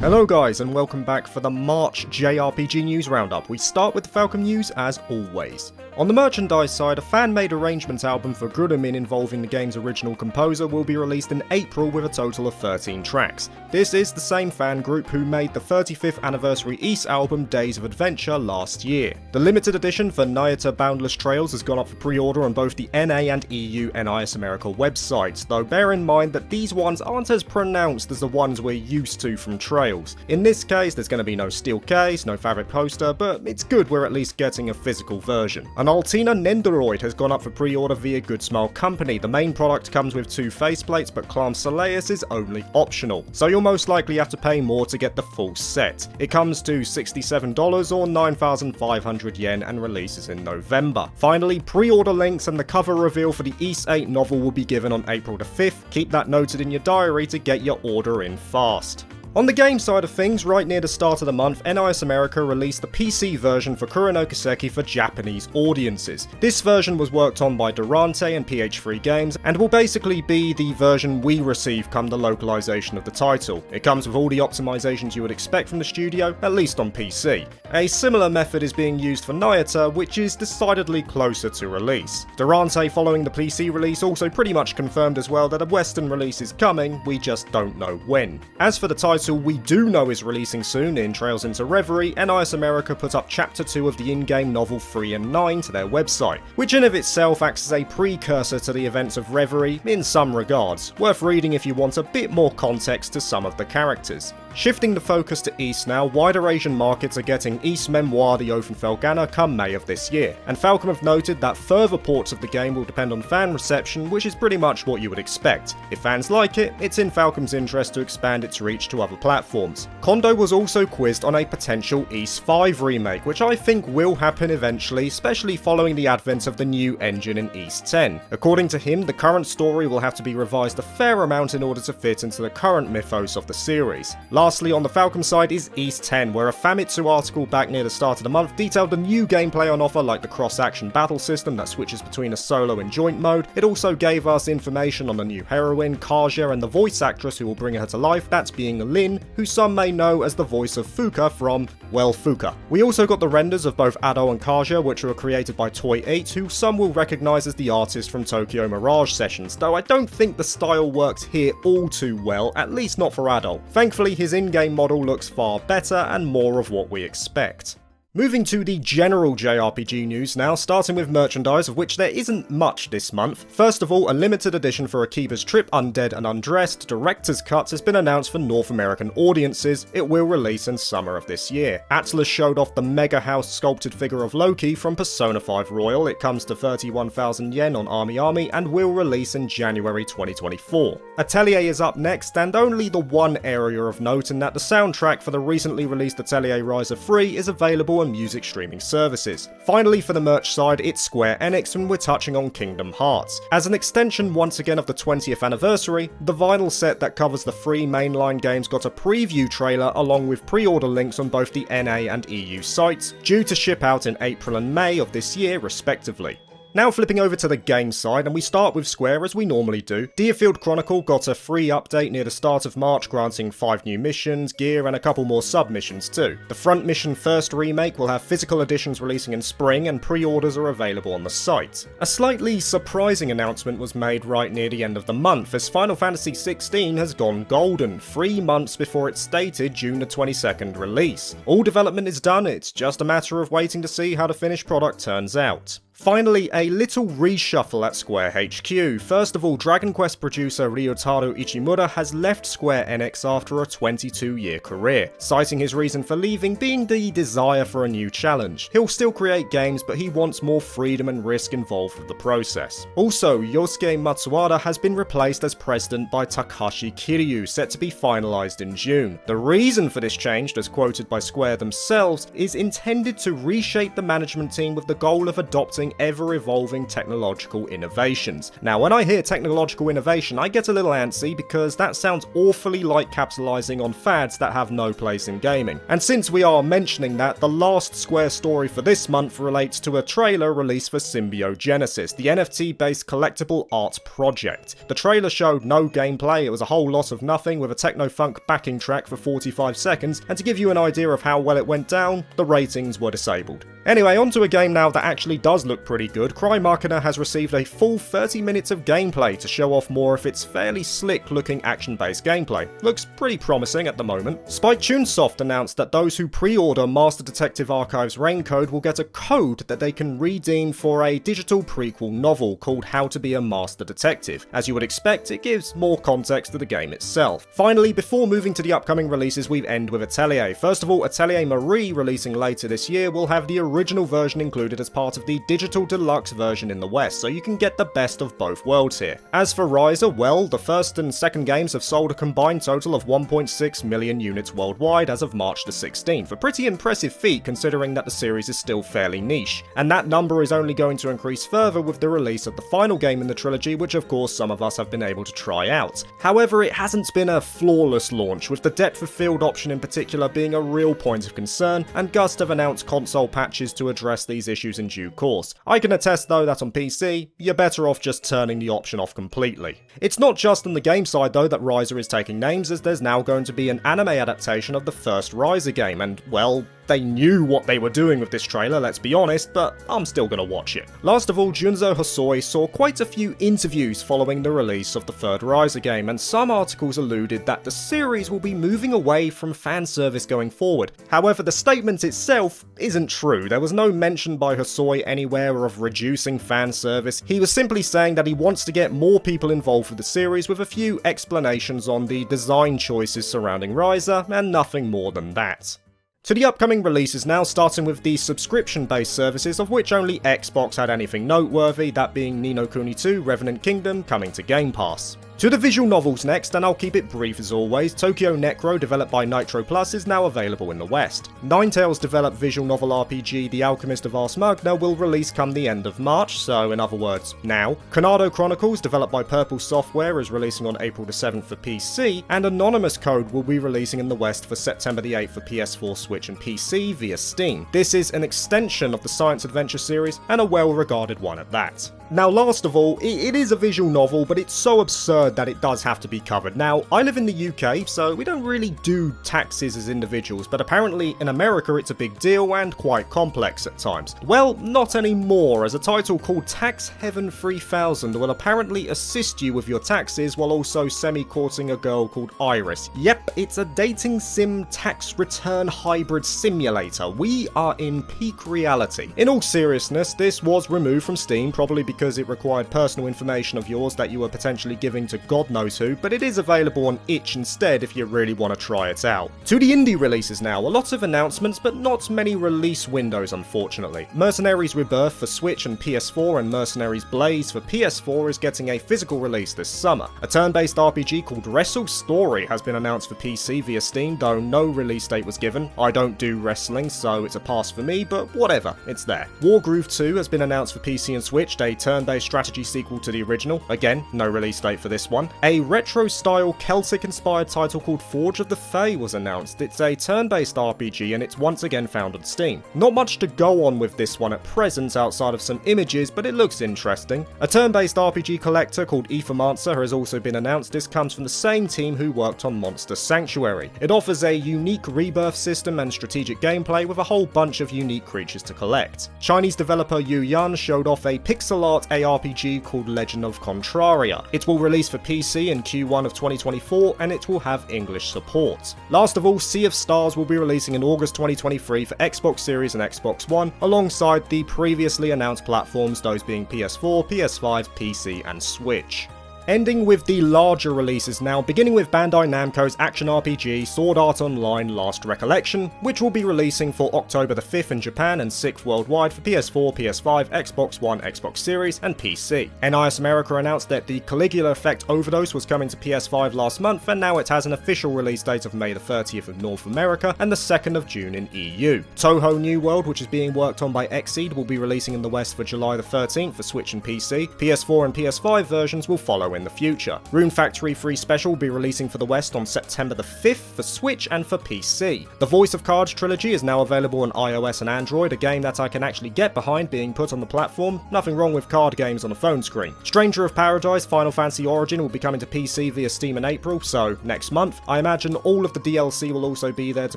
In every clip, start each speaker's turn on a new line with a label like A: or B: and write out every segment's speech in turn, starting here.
A: Hello guys and welcome back for the March JRPG news roundup. We start with the Falcom news as always. On the merchandise side, a fan-made arrangement album for Gurumin involving the game's original composer will be released in April with a total of 13 tracks. This is the same fan group who made the 35th anniversary Ys album Days of Adventure last year. The limited edition for Nayata Boundless Trails has gone up for pre-order on both the NA and EU NIS America websites, though bear in mind that these ones aren't as pronounced as the ones we're used to from Trails. In this case, there's going to be no steel case, no fabric poster, but it's good we're at least getting a physical version. An Altina Nendoroid has gone up for pre-order via Good Smile Company. The main product comes with 2 faceplates, but Clam Soleus is only optional, so you'll most likely have to pay more to get the full set. It comes to $67 or 9,500 yen and releases in November. Finally, pre-order links and the cover reveal for the Ys 8 novel will be given on April the 5th. Keep that noted in your diary to get your order in fast. On the game side of things, right near the start of the month, NIS America released the PC version for Kuro no Kiseki for Japanese audiences. This version was worked on by Durante and PH3 Games, and will basically be the version we receive come the localization of the title. It comes with all the optimizations you would expect from the studio, at least on PC. A similar method is being used for Nayata, which is decidedly closer to release. Durante, following the PC release, also pretty much confirmed as well that a Western release is coming, we just don't know when. As for the title we do know is releasing soon in Trails into Reverie, NIS America put up Chapter 2 of the in-game novel 3 and 9 to their website, which in of itself acts as a precursor to the events of Reverie in some regards, worth reading if you want a bit more context to some of the characters. Shifting the focus to East now, wider Asian markets are getting East Memoir the Ofen come May of this year, and Falcom have noted that further ports of the game will depend on fan reception, which is pretty much what you would expect. If fans like it, it's in Falcom's interest to expand its reach to other platforms. Kondo was also quizzed on a potential Ys 5 remake, which I think will happen eventually, especially following the advent of the new engine in Ys 10. According to him, the current story will have to be revised a fair amount in order to fit into the current mythos of the series. Lastly, on the Falcom side is Ys 10, where a Famitsu article back near the start of the month detailed the new gameplay on offer, like the cross-action battle system that switches between a solo and joint mode. It also gave us information on the new heroine, Kaja, and the voice actress who will bring her to life, that's being Lin, who some may know as the voice of Fuka from, well, Fuka. We also got the renders of both Ado and Kaja, which were created by Toy 8, who some will recognise as the artist from Tokyo Mirage Sessions, though I don't think the style works here all too well, at least not for Ado. Thankfully, his in-game model looks far better and more of what we expect. Moving to the general JRPG news now, starting with merchandise, of which there isn't much this month. First of all, a limited edition for Akiba's Trip Undead and Undressed Director's Cut has been announced for North American audiences. It will release in summer of this year. Atlus showed off the Mega House sculpted figure of Loki from Persona 5 Royal. It comes to 31,000 yen on Army and will release in January 2024. Atelier is up next, and only the one area of note in that the soundtrack for the recently released Atelier Ryza 3 is available and music streaming services. Finally, for the merch side, it's Square Enix, and we're touching on Kingdom Hearts. As an extension once again of the 20th anniversary, the vinyl set that covers the 3 mainline games got a preview trailer along with pre-order links on both the NA and EU sites, due to ship out in April and May of this year respectively. Now flipping over to the game side, and we start with Square as we normally do. Deerfield Chronicle got a free update near the start of March, granting 5 new missions, gear, and a couple more sub-missions too. The Front Mission First remake will have physical editions releasing in spring, and pre-orders are available on the site. A slightly surprising announcement was made right near the end of the month, as Final Fantasy XVI has gone golden, 3 months before its stated June the 22nd release. All development is done, it's just a matter of waiting to see how the finished product turns out. Finally, a little reshuffle at Square HQ. First of all, Dragon Quest producer Ryotaro Ichimura has left Square Enix after a 22-year career, citing his reason for leaving being the desire for a new challenge. He'll still create games, but he wants more freedom and risk involved with the process. Also, Yosuke Matsuwara has been replaced as president by Takashi Kiryu, set to be finalized in June. The reason for this change, as quoted by Square themselves, is intended to reshape the management team with the goal of adopting using ever-evolving technological innovations. Now, when I hear technological innovation, I get a little antsy because that sounds awfully like capitalizing on fads that have no place in gaming. And since we are mentioning that, the last Square story for this month relates to a trailer released for Symbiogenesis, the NFT-based collectible art project. The trailer showed no gameplay, it was a whole lot of nothing with a techno-funk backing track for 45 seconds, and to give you an idea of how well it went down, the ratings were disabled. Anyway, onto a game now that actually does look pretty good. Crymachina has received a full 30 minutes of gameplay to show off more of its fairly slick-looking action-based gameplay. Looks pretty promising at the moment. Spike Chunsoft announced that those who pre-order Master Detective Archives Raincode will get a code that they can redeem for a digital prequel novel called How to Be a Master Detective. As you would expect, it gives more context to the game itself. Finally, before moving to the upcoming releases, we end with Atelier. First of all, Atelier Marie, releasing later this year, will have the original version included as part of the digital deluxe version in the West, so you can get the best of both worlds here. As for Ryza, well, the first and second games have sold a combined total of 1.6 million units worldwide as of March the 16th, a pretty impressive feat considering that the series is still fairly niche. And that number is only going to increase further with the release of the final game in the trilogy, which of course some of us have been able to try out. However, it hasn't been a flawless launch, with the depth of field option in particular being a real point of concern, and Gust have announced console patches to address these issues in due course. I can attest though that on PC, you're better off just turning the option off completely. It's not just on the game side though that Ryza is taking names, as there's now going to be an anime adaptation of the first Ryza game, and well, they knew what they were doing with this trailer, let's be honest, but I'm still gonna watch it. Last of all, Junzo Hosoi saw quite a few interviews following the release of the third Ryza game, and some articles alluded that the series will be moving away from fan service going forward. However, the statement itself isn't true. There was no mention by Hosoi anywhere of reducing fan service. He was simply saying that he wants to get more people involved with the series, with a few explanations on the design choices surrounding Ryza, and nothing more than that. To the upcoming releases now, starting with the subscription-based services, of which only Xbox had anything noteworthy, that being Ni no Kuni 2 Revenant Kingdom coming to Game Pass. To the visual novels next, and I'll keep it brief as always. Tokyo Necro, developed by Nitro Plus, is now available in the West. Ninetales developed visual novel RPG The Alchemist of Ars Magna will release come the end of March, so in other words, now. Xanadu Chronicles, developed by Purple Software, is releasing on April the 7th for PC, and Anonymous Code will be releasing in the West for September the 8th for PS4, Switch and PC via Steam. This is an extension of the science adventure series, and a well-regarded one at that. Now last of all, it is a visual novel, but it's so absurd that it does have to be covered. Now, I live in the UK, so we don't really do taxes as individuals, but apparently in America it's a big deal and quite complex at times. Well, not anymore, as a title called Tax Heaven 3000 will apparently assist you with your taxes while also semi-courting a girl called Iris. Yep, it's a dating sim tax return hybrid simulator. We are in peak reality. In all seriousness, this was removed from Steam, probably because it required personal information of yours that you were potentially giving to God knows who, but it is available on itch instead if you really want to try it out. To the indie releases now, a lot of announcements but not many release windows unfortunately. Mercenaries Rebirth for Switch and PS4 and Mercenaries Blaze for PS4 is getting a physical release this summer. A turn-based RPG called Wrestle Story has been announced for PC via Steam, though no release date was given. I don't do wrestling, so it's a pass for me, but whatever, it's there. Wargroove 2 has been announced for PC and Switch, a turn-based strategy sequel to the original. Again, no release date for this one. A retro-style Celtic-inspired title called Forge of the Fae was announced. It's a turn-based RPG and it's once again found on Steam. Not much to go on with this one at present outside of some images, but it looks interesting. A turn-based RPG collector called Ethermancer has also been announced. This comes from the same team who worked on Monster Sanctuary. It offers a unique rebirth system and strategic gameplay with a whole bunch of unique creatures to collect. Chinese developer Yu Yan showed off a pixel art ARPG called Legend of Contraria. It will release for PC in Q1 of 2024 and it will have English support. Last of all, Sea of Stars will be releasing in August 2023 for Xbox Series and Xbox One, alongside the previously announced platforms, those being PS4, PS5, PC and Switch. ending with the larger releases now, beginning with Bandai Namco's action RPG Sword Art Online Last Recollection, which will be releasing for October the 5th in Japan and 6th worldwide for PS4, PS5, Xbox One, Xbox Series, and PC. NIS America announced that the Caligula Effect Overdose was coming to PS5 last month, and now it has an official release date of May the 30th in North America and the 2nd of June in EU. Touhou New World, which is being worked on by Xseed, will be releasing in the West for July the 13th for Switch and PC. PS4 and PS5 versions will follow in the future. Rune Factory 3 Special will be releasing for the West on September the 5th for Switch and for PC. The Voice of Cards trilogy is now available on iOS and Android, a game that I can actually get behind being put on the platform. Nothing wrong with card games on a phone screen. Stranger of Paradise Final Fantasy Origin will be coming to PC via Steam in April, so next month. I imagine all of the DLC will also be there to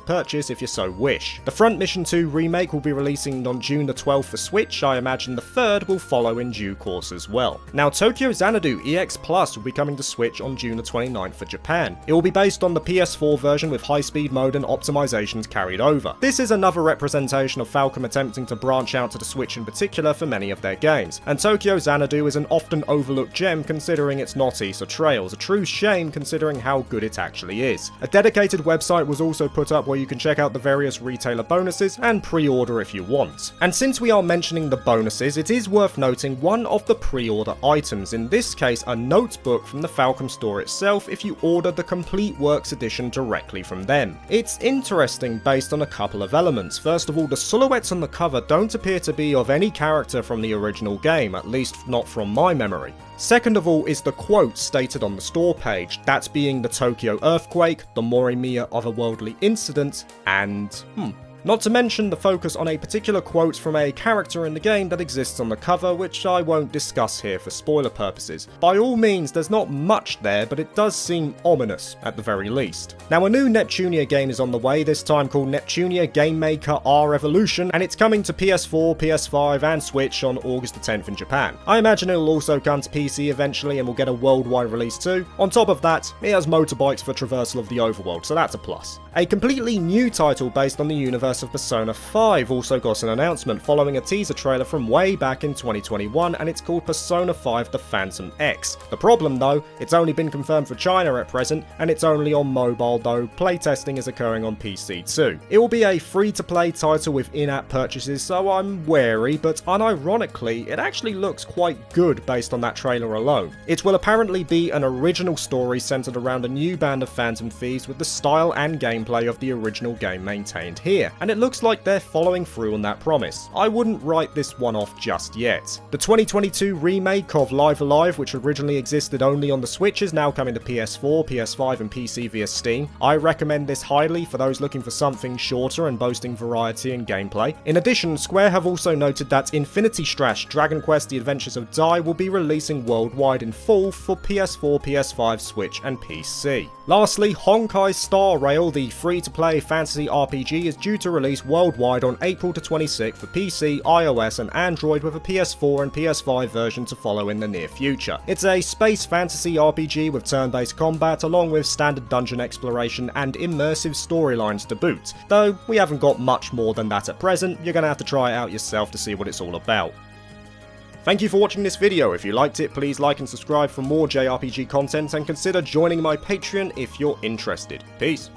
A: purchase if you so wish. The Front Mission 2 remake will be releasing on June the 12th for Switch. I imagine the third will follow in due course as well. Now, Tokyo Xanadu EX Plus will be coming to Switch on June the 29th for Japan. It will be based on the PS4 version with high-speed mode and optimizations carried over. This is another representation of Falcom attempting to branch out to the Switch in particular for many of their games, and Tokyo Xanadu is an often overlooked gem considering it's not Issa Trails, a true shame considering how good it actually is. A dedicated website was also put up where you can check out the various retailer bonuses and pre-order if you want. And since we are mentioning the bonuses, it is worth noting one of the pre-order items, in this case a notebook from the Falcom store itself if you order the Complete Works edition directly from them. It's interesting based on a couple of elements. First of all, the silhouettes on the cover don't appear to be of any character from the original game, at least not from my memory. Second of all is the quote stated on the store page, that being the Tokyo earthquake, the Morimiya otherworldly incident, and not to mention the focus on a particular quote from a character in the game that exists on the cover, which I won't discuss here for spoiler purposes. By all means, there's not much there, but it does seem ominous at the very least. Now, a new Neptunia game is on the way, this time called Neptunia Game Maker R Evolution, and it's coming to PS4, PS5, and Switch on August the 10th in Japan. I imagine it'll also come to PC eventually and will get a worldwide release too. On top of that, it has motorbikes for traversal of the overworld, so that's a plus. A completely new title based on the universe of Persona 5 also got an announcement following a teaser trailer from way back in 2021, and it's called Persona 5 The Phantom X. The problem though, it's only been confirmed for China at present, and it's only on mobile though playtesting is occurring on PC too. It will be a free-to-play title with in-app purchases, so I'm wary, but unironically, it actually looks quite good based on that trailer alone. It will apparently be an original story centered around a new band of phantom thieves with the style and gameplay of the original game maintained here, and it looks like they're following through on that promise. I wouldn't write this one off just yet. The 2022 remake of Live Alive, which originally existed only on the Switch, is now coming to PS4, PS5 and PC via Steam. I recommend this highly for those looking for something shorter and boasting variety in gameplay. In addition, Square have also noted that Infinity Strash Dragon Quest The Adventures of Dai will be releasing worldwide in full for PS4, PS5, Switch and PC. Lastly, Honkai Star Rail, the free-to-play fantasy RPG, is due to release worldwide on April the 26th for PC, iOS and Android, with a PS4 and PS5 version to follow in the near future. It's a space fantasy RPG with turn-based combat along with standard dungeon exploration and immersive storylines to boot. Though we haven't got much more than that at present, you're gonna have to try it out yourself to see what it's all about. Thank you for watching this video. If you liked it, please like and subscribe for more JRPG content, and consider joining my Patreon if you're interested. Peace.